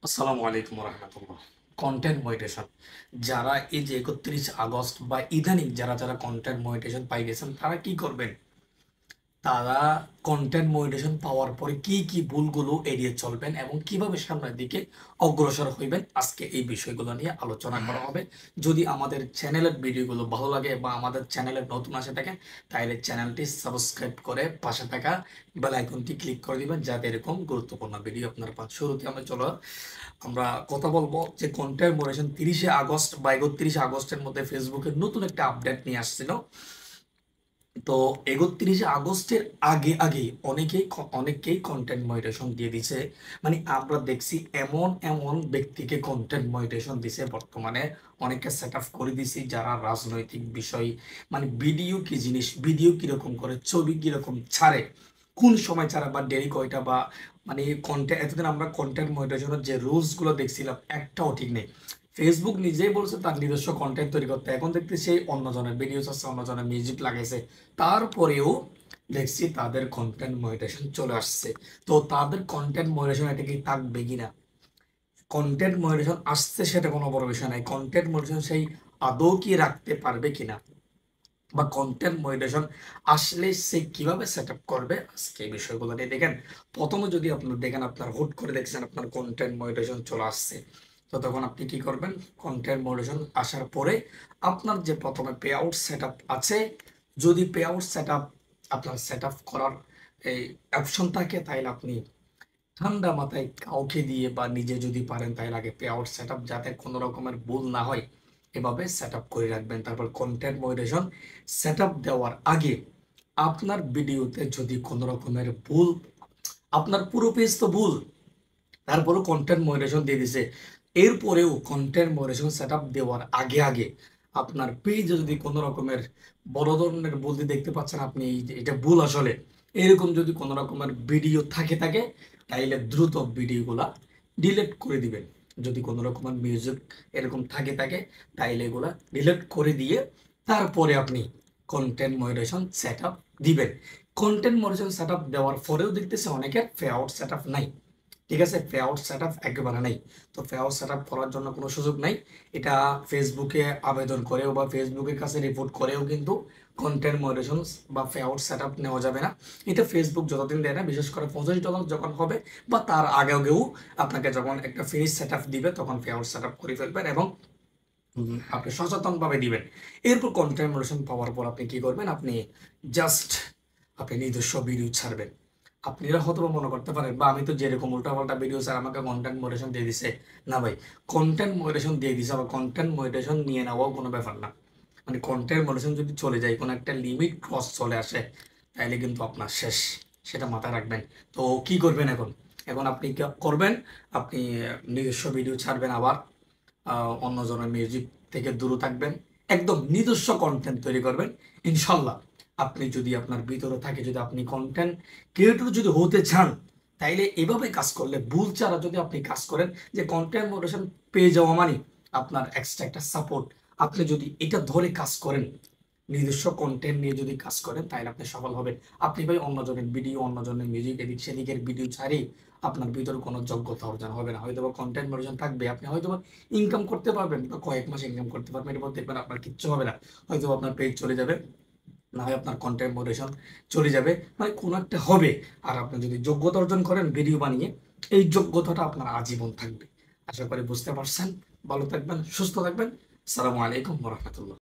আসসালামু আলাইকুম রহমতুল্লাহ। Content monetisation, যারা এই যে 31 আগস্ট বা ইদানিং যারা যারা কন্টেন্ট মনিটেশন পাই গেছেন তারা কি করবেন? তারা কন্টেন্ট মনিটেশন পাওয়ার পরে কি কি ভুলগুলো এড়িয়ে চলবেন এবং কিভাবে সামনের দিকে অগ্রসর হইবেন, আজকে এই বিষয়গুলো নিয়ে আলোচনা করা হবে। যদি আমাদের চ্যানেলের ভিডিওগুলো ভালো লাগে বা আমাদের চ্যানেলে নতুন আসে থাকেন, তাহলে চ্যানেলটি সাবস্ক্রাইব করে পাশে থাকা বেল আইকনটি ক্লিক করে দিবেন, যাতে এরকম গুরুত্বপূর্ণ ভিডিও আপনার পান। শুরুতে আমরা কথা বলবো যে কন্টেন্ট মনিটেশন 30 আগস্ট বা 31 আগস্টের মধ্যে ফেসবুকের নতুন একটা আপডেট নিয়ে আসছিল। তো 31 আগস্টের আগে আগে অনেকেই কন্টেন্ট মনিটেশন দিয়ে দিছে। মানে আমরা দেখছি এমন এমন ব্যক্তিকে কন্টেন্ট মনিটেশন দিছে বর্তমানে, অনেকে সেট আপ করে দিছি যারা রাজনৈতিক বিষয়, মানে ভিডিও কি জিনিস, ভিডিও কিরকম করে, ছবি কিরকম ছাড়ে, কোন সময় ছাড়া বা দেরি কয়টা, বা মানে কন্টেন্ট, এতদিন আমরা কন্টেন্ট মনিটেশনের যে রুলস গুলো দেখছিলাম একটাও ঠিক নেই। ফেসবুক নিজেই বলছে তার নিজস্ব কন্টেন্ট তৈরি করতে, এখন দেখতে সেই অন্যজনের ভিডিওস আছে, অন্যজনের মিউজিক লাগাইছে, তারপরেও দেখছি তাদের কন্টেন্ট মনিটেশন চলে আসছে। তো তাদের কন্টেন্ট মনিটেশন এটা কি থাকবে কিনা, কন্টেন্ট মনিটেশন আসছে সেটা কোনো বড় বিষয় নাই, কন্টেন্ট মনিটেশন সেই আদৌ কি রাখতে পারবে কিনা, বা কন্টেন্ট মনিটেশন আসলে সে কিভাবে সেট আপ করবে, আজকে এই বিষয়গুলো নিয়ে দেখেন। প্রথমে যদি আপনার দেখেন, আপনার হুট করে দেখছেন আপনার কন্টেন্ট মনিটেশন চলে আসছে, তো তখন আপনি কি করবেন? কন্টেন্ট মনিটেশন আসার পরে আপনার যে প্রথমে পে আউট সেট আপ আছে, যদি পে আউট সেট আপ আপনার সেট আপ করার এই অপশন থাকে, তাহলে আপনি ঠান্ডা মাথায় কাউকে দিয়ে বা নিজে যদি পারেন তাহলে আগে পে আউট সেট আপ, যাতে কোনো রকমের ভুল না হয় এভাবে সেট আপ করে রাখবেন। তারপর কন্টেন্ট মনিটেশন সেট আপ দেওয়ার আগে আপনার ভিডিওতে যদি কোনো রকমের ভুল, আপনার পুরো পেজ তো ভুল, তারপরেও কন্টেন্ট মনিটেশন দিয়ে দিছে, এরপরেও কন্টেন্ট মনিটেশন সেট আপ দেওয়ার আগে আগে আপনার পেজে যদি কোনো রকমের বড় ধরনের ভুল দেখতে পাচ্ছেন আপনি, এটা ভুল আসলে, এরকম যদি কোনো রকমের ভিডিও থাকে তাইলে দ্রুত ভিডিওগুলা ডিলিট করে দিবেন। যদি কোনো রকমের মিউজিক এরকম থাকে তাইলে এগুলা ডিলিট করে দিয়ে তারপরে আপনি কন্টেন্ট মনিটেশন সেট আপ দিবেন। কন্টেন্ট মনিটেশন সেট আপ দেওয়ার পরেও দেখতেছে অনেকের পে আউট সেট আপ নাই। ঠিক আছে, পে আউট সেট আপ একেবারে নাই। তো পে আউট সেট আপ করার জন্য কোনো সুযোগ নাই। এটা ফেসবুকে আবেদন করেও বা ফেসবুকের কাছে রিপোর্ট করেও কিন্তু কন্টেন্ট মডারেশন বা পে আউট সেট আপ নেওয়া যাবে না। এটা ফেসবুক যতদিন দেয় না, বিশেষ করে $25 যখন হবে বা তার আগেও আপনাকে যখন একটা ফিনিশ সেট আপ দিবে তখন পে আউট সেট আপ করে ফেলবেন এবং আপনি সচেতনভাবে দিবেন। এরপর কন্টেন্ট মডারেশন পাওয়ার পর আপনি কি করবেন? জাস্ট আপনি নিজস্ব ভিডিও ছাড়বেন। আপনারা হয়তো বা মনে করতে পারেন বা আমি তো যেরকম উল্টাপাল্টা ভিডিও স্যার আমাকে কন্টেন্ট মডারেশন দিয়ে দিছে। না ভাই, কন্টেন্ট মডারেশন দিয়ে দিছে আবার কন্টেন্ট মডারেশন নিয়ে নেওয়াও কোনো ব্যাপার না। মানে কন্টেন্ট মডারেশন যদি চলে যায়, কোনো একটা লিমিট ক্রস চলে আসে, তাহলে কিন্তু আপনার শেষ, সেটা মাথায় রাখবেন। তো কি করবেন এখন? এখন আপনি কি করবেন? আপনি নিজস্ব ভিডিও ছাড়বেন, আবার অন্যজনের মিউজিক থেকে দূরে থাকবেন, একদম নিজস্ব কন্টেন্ট তৈরি করবেন। ইনশাল্লাহ আপনি যদি আপনার ভিতরে থাকে, যদি আপনি কন্টেন্ট ক্রিয়েটর যদি হতে চান, তাইলে এভাবে কাজ করলে, ভুল ছাড়া যদি আপনি কাজ করেন, যে কন্টেন্ট মডারেশন পেয়ে যাওয়া মানে আপনার এক্সট্রা একটা সাপোর্ট, আপনি যদি এটা ধরে কাজ করেন, নিজস্ব কন্টেন্ট নিয়ে যদি কাজ করেন, তাহলে আপনি সফল হবেন। আপনি ভাই অন্যজনের ভিডিও, অন্যজনের মিউজিক, এদিক সেদিকের ভিডিও ছাড়ি আপনার ভিতরে কোনো যোগ্যতা অর্জন হবে না। হয়তো বা কন্টেন্ট মনিটাইজেশন থাকবে, আপনি হয়তো ইনকাম করতে পারবেন বা কয়েক মাস ইনকাম করতে পারবেন, এরপর দেখবেন আপনার কিচ্ছু হবে না। হয়তো আপনার পেজ চলে যাবে, না হয় আপনার কন্টেন্ট মনিটাইজেশন চলে যাবে, মানে কোনো একটা হবে। আর আপনি যদি যোগ্যতা অর্জন করেন ভিডিও বানিয়ে, এই যোগ্যতাটা আপনার আজীবন থাকবে। আশা করি বুঝতে পারছেন। ভালো থাকবেন, সুস্থ থাকবেন। আসসালামু আলাইকুম রহমতুল্লাহ।